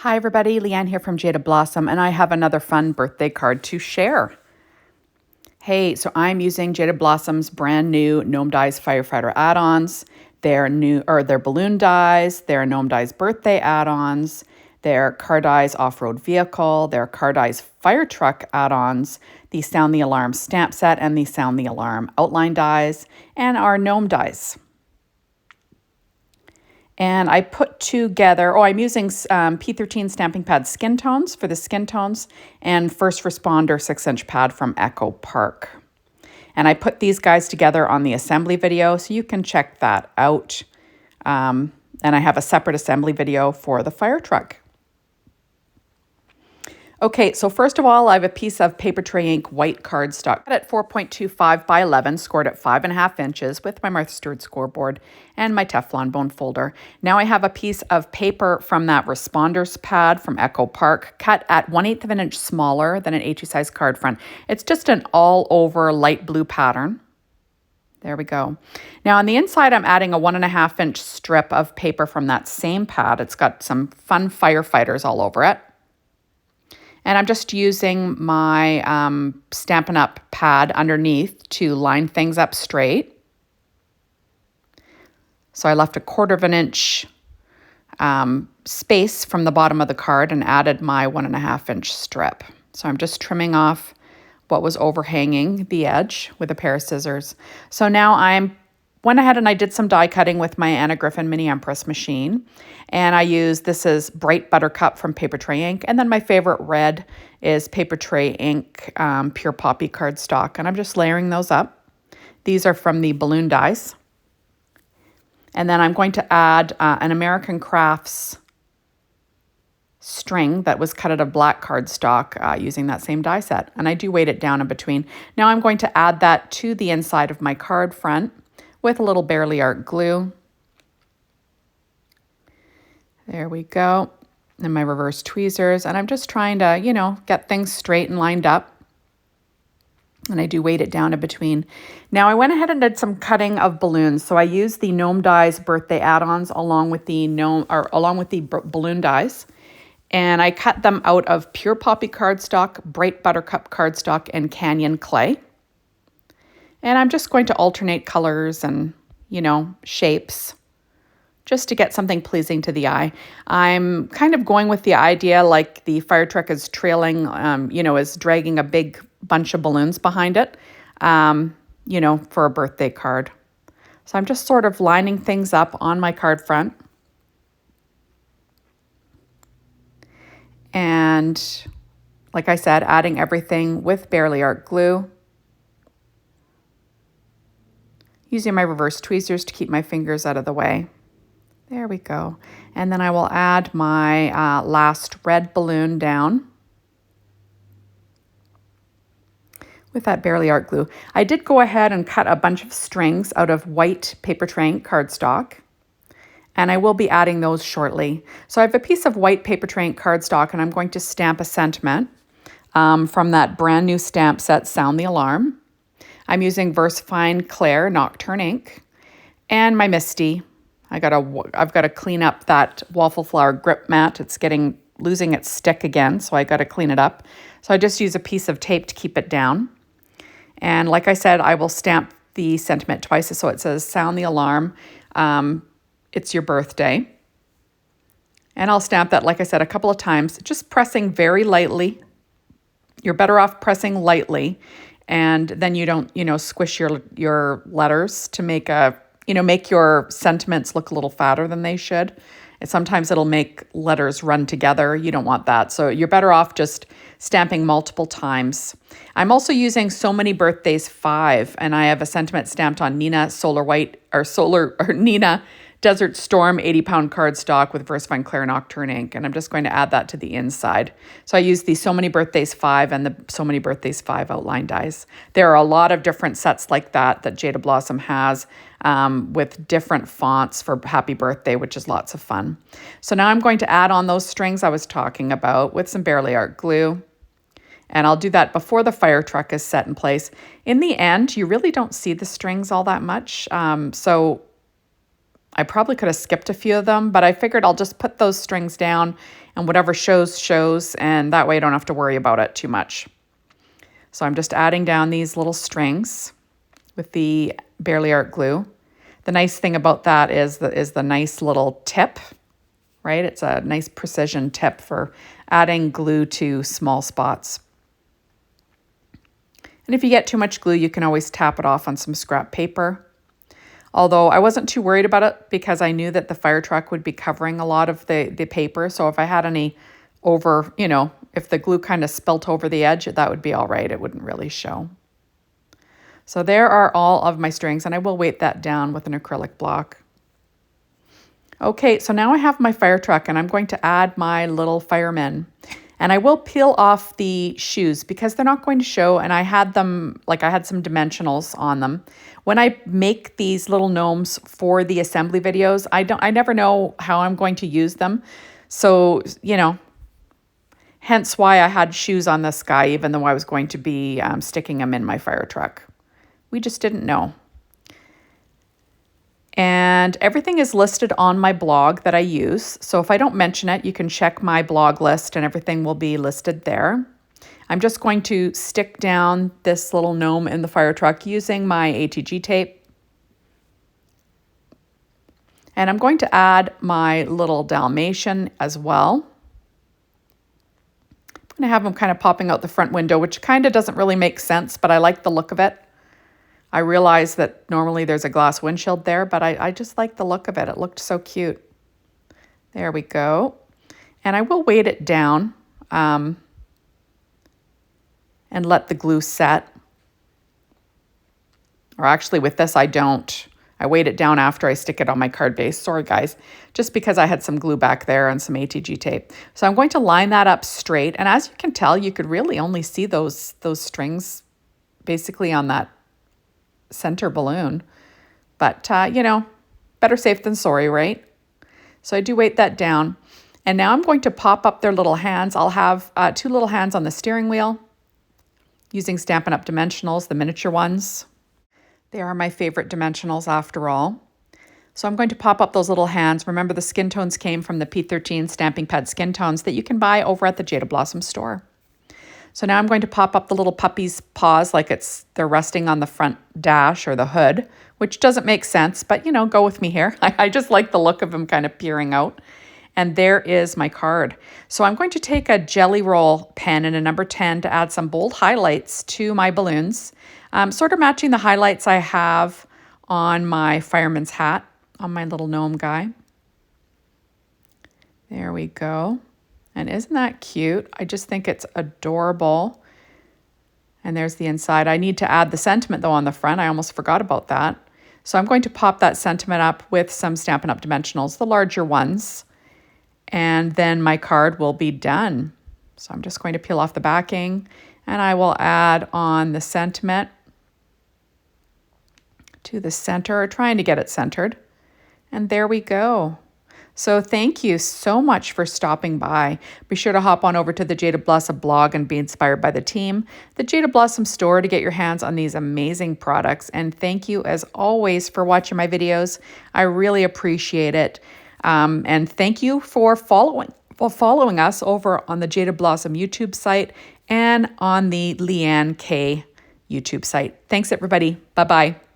Hi everybody, Leanne here from Jada Blossom, and I have another fun birthday card to share. Hey, so I'm using Jada Blossom's brand new Gnome Dies Firefighter add-ons. They're balloon dies, they're Gnome Dies birthday add-ons, they're Car Dies off-road vehicle, they're Car Dies fire truck add-ons, the Sound the Alarm stamp set, and the Sound the Alarm outline dies, and our Gnome Dies. And I put together, I'm using P13 stamping pad skin tones for the skin tones and First Responder 6-inch pad from Echo Park. And I put these guys together on the assembly video, so you can check that out. And I have a separate assembly video for the fire truck. Okay, so first of all, I have a piece of paper tray ink white cardstock at 4.25 by 11, scored at 5.5 inches with my Martha Stewart scoreboard and my Teflon bone folder. Now I have a piece of paper from that Responders pad from Echo Park, cut at 1/8 of an inch smaller than an HE size card front. It's just an all over light blue pattern. There we go. Now on the inside, I'm adding a 1.5 inch strip of paper from that same pad. It's got some fun firefighters all over it. And I'm just using my Stampin' Up! Pad underneath to line things up straight. So I left a 1/4 inch space from the bottom of the card and added my 1.5 inch strip. So I'm just trimming off what was overhanging the edge with a pair of scissors. So now I went ahead and I did some die cutting with my Anna Griffin Mini Empress machine. And this is Bright Buttercup from Paper Tray Ink. And then my favorite red is Paper Tray Ink Pure Poppy cardstock. And I'm just layering those up. These are from the balloon dies. And then I'm going to add an American Crafts string that was cut out of black cardstock using that same die set. And I do weight it down in between. Now I'm going to add that to the inside of my card front with a little Bearly Art glue. There we go. And my reverse tweezers. And I'm just trying to, get things straight and lined up. And I do weight it down in between. Now I went ahead and did some cutting of balloons. So I used the Gnome Dies birthday add-ons along with the balloon dies. And I cut them out of Pure Poppy cardstock, Bright Buttercup cardstock, and Canyon clay. And I'm just going to alternate colors and, shapes just to get something pleasing to the eye. I'm kind of going with the idea like the fire truck is trailing, is dragging a big bunch of balloons behind it, for a birthday card. So I'm just sort of lining things up on my card front. And like I said, adding everything with Bearly Art glue. Using my reverse tweezers to keep my fingers out of the way. There we go. And then I will add my last red balloon down with that Bearly Art glue. I did go ahead and cut a bunch of strings out of white Paper Tray Ink cardstock, and I will be adding those shortly. So I have a piece of white Paper Tray Ink cardstock, and I'm going to stamp a sentiment from that brand new stamp set, Sound the Alarm. I'm using VersaFine Claire Nocturne ink and my Misty. I've got to clean up that waffle flower grip mat. It's losing its stick again, so I got to clean it up. So I just use a piece of tape to keep it down. And like I said, I will stamp the sentiment twice. So it says, Sound the Alarm. It's your birthday. And I'll stamp that, like I said, a couple of times, just pressing very lightly. You're better off pressing lightly. And then you don't, squish your letters to make your sentiments look a little fatter than they should. And sometimes it'll make letters run together. You don't want that. So you're better off just stamping multiple times. I'm also using So Many Birthdays 5, and I have a sentiment stamped on Nina Nina Desert Storm 80-pound cardstock with VersaFine Claire Nocturne ink, and I'm just going to add that to the inside. So I use the So Many Birthdays 5 and the So Many Birthdays 5 outline dies. There are a lot of different sets like that Jada Blossom has with different fonts for Happy Birthday, which is lots of fun. So now I'm going to add on those strings I was talking about with some Bearly Art glue. And I'll do that before the fire truck is set in place. In the end, you really don't see the strings all that much. So I probably could have skipped a few of them, but I figured I'll just put those strings down and whatever shows, and that way I don't have to worry about it too much. So I'm just adding down these little strings with the Barely Art glue. The nice thing about that is the nice little tip, right? It's a nice precision tip for adding glue to small spots. And if you get too much glue, you can always tap it off on some scrap paper. Although I wasn't too worried about it because I knew that the fire truck would be covering a lot of the paper. So if I had any over, if the glue kind of spilt over the edge, that would be all right. It wouldn't really show. So there are all of my strings, and I will weight that down with an acrylic block. Okay, so now I have my fire truck, and I'm going to add my little firemen. And I will peel off the shoes because they're not going to show, and I had them, I had some dimensionals on them. When I make these little gnomes for the assembly videos, I never know how I'm going to use them. So, hence why I had shoes on this guy, even though I was going to be sticking them in my fire truck. We just didn't know. And everything is listed on my blog that I use. So if I don't mention it, you can check my blog list and everything will be listed there. I'm just going to stick down this little gnome in the fire truck using my ATG tape. And I'm going to add my little Dalmatian as well. I'm going to have him kind of popping out the front window, which kind of doesn't really make sense, but I like the look of it. I realize that normally there's a glass windshield there, but I just like the look of it. It looked so cute. There we go. And I will weight it down and let the glue set. Or actually with this, I don't. I weight it down after I stick it on my card base. Sorry, guys. Just because I had some glue back there and some ATG tape. So I'm going to line that up straight. And as you can tell, you could really only see those strings basically on that center balloon, but better safe than sorry, right? So I do weight that down, and now I'm going to pop up their little hands. I'll have 2 little hands on the steering wheel using Stampin' Up! Dimensionals, the miniature ones. They are my favorite dimensionals after all. So I'm going to pop up those little hands. Remember, the skin tones came from the P13 Stamping Pad skin tones that you can buy over at the Jada Blossom store. So now I'm going to pop up the little puppy's paws like they're resting on the front dash or the hood, which doesn't make sense, but go with me here. I just like the look of him kind of peering out. And there is my card. So I'm going to take a Jelly Roll pen and a number 10 to add some bold highlights to my balloons, sort of matching the highlights I have on my fireman's hat, on my little gnome guy. There we go. And isn't that cute? I just think it's adorable. And there's the inside. I need to add the sentiment though on the front. I almost forgot about that. So I'm going to pop that sentiment up with some Stampin' Up! Dimensionals, the larger ones. And then my card will be done. So I'm just going to peel off the backing and I will add on the sentiment to the center, trying to get it centered. And there we go. So thank you so much for stopping by. Be sure to hop on over to the Jada Blossom blog and be inspired by the team, the Jada Blossom store, to get your hands on these amazing products. And thank you as always for watching my videos. I really appreciate it. And thank you for following us over on the Jada Blossom YouTube site and on the Leanne K YouTube site. Thanks, everybody. Bye-bye.